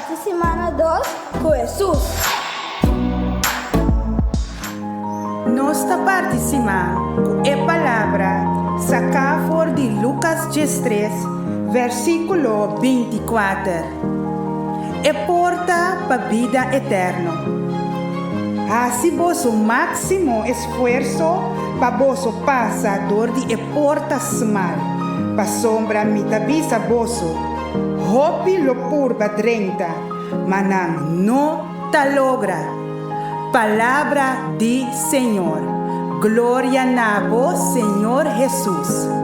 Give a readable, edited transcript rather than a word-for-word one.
parte semana 2 com Jesus. Nossa parte semana é palavra sacada de Lucas 13, versículo 24. É porta para a vida eterna. Assim vosso máximo esforço para vosso passador de portas mal, para sombra mitavisa vosso, hopi lo purba 30, manang no ta logra. Palavra de Senhor. Glória a vós, Senhor Jesus.